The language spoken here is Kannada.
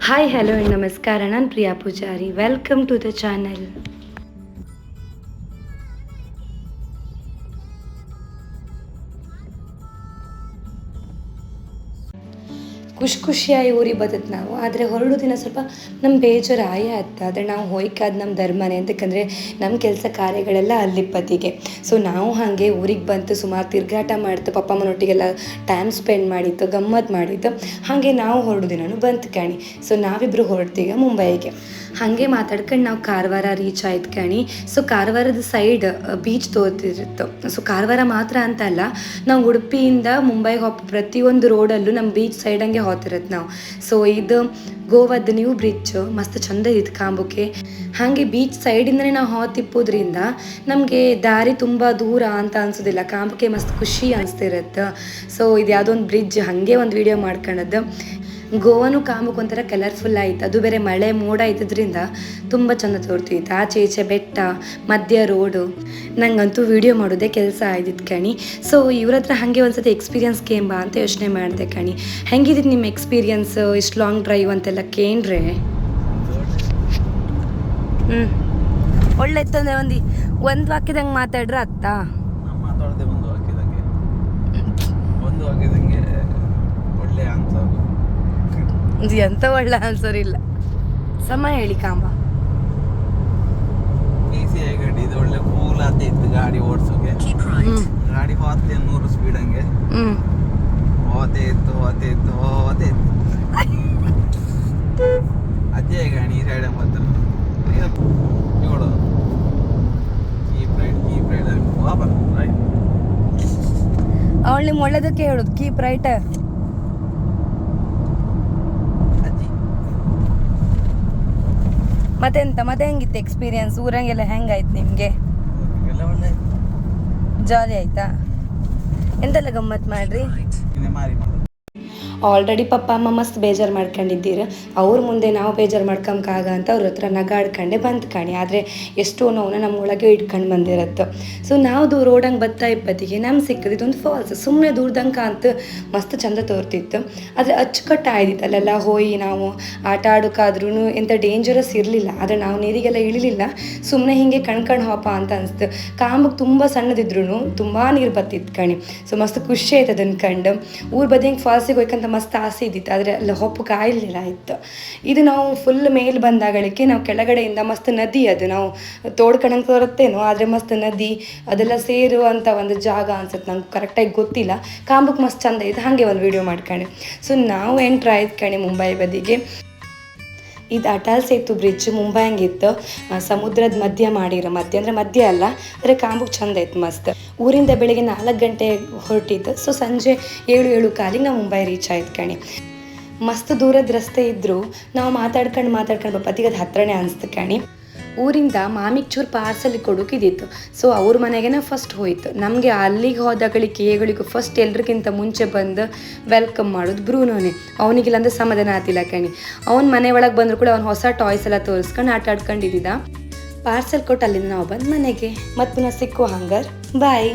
ಹಾಯ್ ಹಲೋ ನಮಸ್ಕಾರ, ನಾನು Priya Pujari. Welcome to the channel. ಖುಷಿಯಾಗಿ ಊರಿಗೆ ಬರ್ತದೆ ನಾವು. ಆದರೆ ಹೊರಡು ದಿನ ಸ್ವಲ್ಪ ನಮ್ಮ ಬೇಜಾರು ಆಯ್ತು. ಆದರೆ ನಾವು ಹೋಯ್ಕಾದ ನಮ್ಮ ಧರ್ಮನೇ ಅಂತಕ್ಕಂದರೆ ನಮ್ಮ ಕೆಲಸ ಕಾರ್ಯಗಳೆಲ್ಲ ಅಲ್ಲಿಪ್ಪತ್ತಿಗೆ. ಸೊ ನಾವು ಹಾಗೆ ಊರಿಗೆ ಬಂತು, ಸುಮಾರು ತಿರುಗಾಟ ಮಾಡ್ತು, ಪಪ್ಪ ಅಮ್ಮನೊಟ್ಟಿಗೆಲ್ಲ ಟೈಮ್ ಸ್ಪೆಂಡ್ ಮಾಡಿತ್ತು, ಗಮ್ಮತ್ತು ಮಾಡಿತ್ತು. ಹಾಗೆ ನಾವು ಹೊರಡು ದಿನವೂ ಬಂತು ಕಣಿ. ಸೊ ನಾವಿಬ್ಬರು ಹೊರಡ್ತೀಗ ಮುಂಬೈಗೆ. ಹಾಗೆ ಮಾತಾಡ್ಕೊಂಡು ನಾವು ಕಾರವಾರ ರೀಚ್ ಆಯ್ತು ಕಣಿ. ಸೊ ಕಾರವಾರದ ಸೈಡ್ ಬೀಚ್ ತೋರ್ತಿರುತ್ತೆ. ಸೊ ಕಾರವಾರ ಮಾತ್ರ ಅಂತಲ್ಲ, ನಾವು ಉಡುಪಿಯಿಂದ ಮುಂಬೈಗೆ ಪ್ರತಿಯೊಂದು ರೋಡಲ್ಲೂ ನಮ್ಮ ಬೀಚ್ ಸೈಡ್ ಹಂಗೆ ಹೋಗ್ತಿರತ್ತೆ ನಾವು. ಸೊ ಇದು ಗೋವಾದ ನ್ಯೂ ಬ್ರಿಡ್ಜ್ ಮಸ್ತ್ ಚಂದ ಇತ್ತು ಕಾಂಬಕ್ಕೆ. ಹಾಗೆ ಬೀಚ್ ಸೈಡಿಂದನೇ ನಾವು ತಿಪ್ಪೋದ್ರಿಂದ ನಮಗೆ ದಾರಿ ತುಂಬ ದೂರ ಅಂತ ಅನ್ಸೋದಿಲ್ಲ, ಕಾಂಬಕ್ಕೆ ಮಸ್ತ್ ಖುಷಿ ಅನಿಸ್ತಿರತ್ತೆ. ಸೊ ಇದು ಯಾವುದೋ ಒಂದು ಬ್ರಿಡ್ಜ್ ಹಾಗೆ ಒಂದು ವಿಡಿಯೋ ಮಾಡ್ಕೊಳ್ಳೋದು. ಗೋವಾನು ಕಾಂಬಕ್ಕೆ ಒಂಥರ ಕಲರ್ಫುಲ್ ಆಯಿತು, ಅದು ಬೇರೆ ಮಳೆ ಮೋಡ ಇದ್ದಿದ್ದರಿಂದ ತುಂಬ ಚೆಂದ ತೋರ್ತಿತ್ತು. ಆಚೆ ಈಚೆ ಬೆಟ್ಟ, ಮಧ್ಯ ರೋಡು. ನಂಗಂತೂ ವಿಡಿಯೋ ಮಾಡೋದೇ ಕೆಲಸ ಆಯ್ತಿತ್ತು ಕಣಿ. ಸೊ ಇವ್ರ ಹತ್ರ ಹಾಗೆ ಒಂದು ಸತಿ ಎಕ್ಸ್ಪೀರಿಯನ್ಸ್ ಕೇಂಬ ಅಂತ ಯೋಚನೆ ಮಾಡಿದೆ ಕಣಿ. ಹೆಂಗಿದಿತ್ತು ನಿಮ್ಮ ಎಕ್ಸ್ಪೀರಿಯನ್ಸ್ ಇಷ್ಟು ಲಾಂಗ್ ಡ್ರೈವ್ ಅಂತೆಲ್ಲ ಕೇಂಡ್ರೆ? ಒಳ್ಳೆ ಇತ್ತಂದ್ರೆ ಒಂದು ವಾಕ್ಯದಂಗೆ ಮಾತಾಡ್ರೆ ಅತ್ತ ಒಳ್ಳೆ ಆನ್ಸರ್. ಎಂತ ಒಳ್ಳೆ ಆನ್ಸರ್ ಇಲ್ಲ. ಸಮಯ ಹೇಳಿ ಕಾಂಬ. ಗಾಡಿ ಇದು ಒಳ್ಳೆ ಕೂಲ್ ಆತ ಇತ್ತು ಗಾಡಿ ಓಡಿಸೋಕೆ. ಗಾಡಿ ಹೋಗ್ತೇ 100 ಸ್ಪೀಡ್ ಹಂಗೆ ಹೋತೆ ಇತ್ತು. ಅದೇ ಗಾಡಿ ಈ ಸೈಡ್ ಮಾತ್ರ ಇವಳು ಕೀಪ್ ರೈಟ್ ರೈಟ್. ಅವಳು ನಿಮ್ಮ ಒಳ್ಳೇದಕ್ಕೆ ಹೇಳೋದು ಕೀಪ್ ರೈಟ್. ಮತ್ತೆ ಹೆಂಗಿತ್ತು ಎಕ್ಸ್ಪೀರಿಯನ್ಸ್? ಊರಂಗೆಲ್ಲ ಹೆಂಗಾಯ್ತು ನಿಮಗೆ? ಜಾಲಿ ಆಯ್ತಾ? ಎಂತೆಲ್ಲ ಗಮ್ಮತ್ತು ಮಾಡ್ರಿ? ಆಲ್ರೆಡಿ ಪಪ್ಪ ಅಮ್ಮ ಮಸ್ತ್ ಬೇಜಾರು ಮಾಡ್ಕೊಂಡಿದ್ದೀರ. ಅವ್ರ ಮುಂದೆ ನಾವು ಬೇಜಾರು ಮಾಡ್ಕೊಂಬಾಗ ಅಂತ ಅವ್ರ ಹತ್ರ ನಗಾಡ್ಕೊಂಡೆ ಬಂತು ಕಣಿ. ಆದರೆ ಎಷ್ಟೋ ನೋವನ್ನ ನಮ್ಮ ಒಳಗೆ ಇಟ್ಕೊಂಡು ಬಂದಿರತ್ತೆ. ಸೊ ನಾವು ರೋಡಂಗೆ ಬತ್ತಾ ಇಪ್ಪತ್ತಿಗೆ ನಮ್ಗೆ ಸಿಕ್ಕಿದ್ದು ಇದೊಂದು ಫಾಲ್ಸ್. ಸುಮ್ಮನೆ ದೂರದಂಗೆ ಅಂತ ಮಸ್ತ್ ಚಂದ ತೋರ್ತಿತ್ತು. ಆದರೆ ಅಚ್ಚುಕಟ್ಟು ಆಯ್ದಿತ್ತು. ಅಲ್ಲೆಲ್ಲ ಹೋಗಿ ನಾವು ಆಟ ಆಡೋಕ್ಕಾದ್ರೂ ಎಂಥ ಡೇಂಜರಸ್ ಇರಲಿಲ್ಲ. ಆದರೆ ನಾವು ನೀರಿಗೆಲ್ಲ ಇಳಿಲಿಲ್ಲ, ಸುಮ್ಮನೆ ಹೀಗೆ ಕಣ್ಕಂಡು ಹೋಪ ಅಂತ ಅನಿಸ್ತು. ಕಾಂಬಕ್ಕೆ ತುಂಬ ಸಣ್ಣದಿದ್ರು ತುಂಬ ನೀರು ಬತ್ತಿತ್ತು ಕಣಿ. ಸೊ ಮಸ್ತ್ ಖುಷಿ ಆಯ್ತು ಅದನ್ನು ಕಂಡು. ಊರ ಬದಿಯಂಗೆ ಫಾಲ್ಸಿಗೆ ಹೋಯ್ಕಂತ ಮಸ್ತ್ ಆಸೆ ಇದ್ದಿತ್ತು, ಆದರೆ ಅಲ್ಲಿ ಹೊಪ್ಪಕ್ಕೆ ಆಯ್ಲಿಲ್ಲ ಆಯಿತು. ಇದು ನಾವು ಫುಲ್ ಮೇಲೆ ಬಂದಾಗಳಿಗೆ ನಾವು ಕೆಳಗಡೆಯಿಂದ ಮಸ್ತ್ ನದಿ, ಅದು ನಾವು ತೋಡ್ಕೊಂಡಂಗೆ ತೋರುತ್ತೇನೋ, ಆದರೆ ಮಸ್ತ್ ನದಿ ಅದೆಲ್ಲ ಸೇರುವಂಥ ಒಂದು ಜಾಗ ಅನ್ಸುತ್ತೆ. ನಂಗೆ ಕರೆಕ್ಟಾಗಿ ಗೊತ್ತಿಲ್ಲ. ಕಾಂಬಕ್ಕೆ ಮಸ್ತ್ ಚಂದ ಇತ್ತು, ಹಾಗೆ ಒಂದು ವಿಡಿಯೋ ಮಾಡ್ಕೊಂಡೆ. ಸೊ ನಾವು ಎಂಟ್ರ್ ಆಯ್ತು ಕಣೆ ಮುಂಬೈ ಬದಿಗೆ. ಇದು ಅಟಲ್ ಸೇತು ಬ್ರಿಡ್ಜ್ ಮುಂಬೈ ಹಂಗಿತ್ತು, ಸಮುದ್ರದ ಮಧ್ಯ ಅಂದರೆ ಮಧ್ಯ ಅಲ್ಲ, ಆದರೆ ಕಾಂಬಕ್ಕೆ ಚಂದ ಇತ್ತು ಮಸ್ತ್. ಊರಿಂದ ಬೆಳಿಗ್ಗೆ 4 ಗಂಟೆ ಹೊರಟಿದ್ದು. ಸೊ ಸಂಜೆ 7-7:15 ನಾವು ಮುಂಬೈ ರೀಚ್ ಆಯ್ತು ಕಣಿ. ಮಸ್ತ್ ದೂರದ ರಸ್ತೆ ಇದ್ದರೂ ನಾವು ಮಾತಾಡ್ಕೊಂಡು ಬಪ್ಪತ್ತಿಗೆ ಅದು ಹತ್ರನೇ ಅನಿಸ್ತು ಕಣಿ. ಊರಿಂದ ಮಾಮಿಗೆ ಚೂರು ಪಾರ್ಸಲ್ ಕೊಡೋಕಿದ್ದಿತ್ತು. ಸೊ ಅವ್ರ ಮನೆಗೆ ಫಸ್ಟ್ ಹೋಯ್ತು. ನಮಗೆ ಅಲ್ಲಿಗೆ ಹೋದಾಗಳಿಗೂ ಫಸ್ಟ್ ಎಲ್ರಿಗಿಂತ ಮುಂಚೆ ಬಂದು ವೆಲ್ಕಮ್ ಮಾಡೋದು ಬ್ರೂನೋನೇ. ಅವನಿಗಿಲ್ಲಂದ್ರೆ ಸಮಾಧಾನ ಆತಿಲ್ಲ ಕಣಿ. ಅವ್ನ ಮನೆ ಒಳಗೆ ಬಂದರೂ ಕೂಡ ಅವ್ನು ಹೊಸ ಟಾಯ್ಸ್ ಎಲ್ಲ ತೋರಿಸ್ಕೊಂಡು ಆಟ ಆಡ್ಕೊಂಡಿದ್ದ. ಪಾರ್ಸಲ್ ಕೊಟ್ಟು ಅಲ್ಲಿಂದ ನಾವು ಬಂದು ಮನೆಗೆ ಮತ್ತೆ ಪುನಃ ಸಿಕ್ಕೋ ಹಂಗಾರ್ ಬಾಯ್.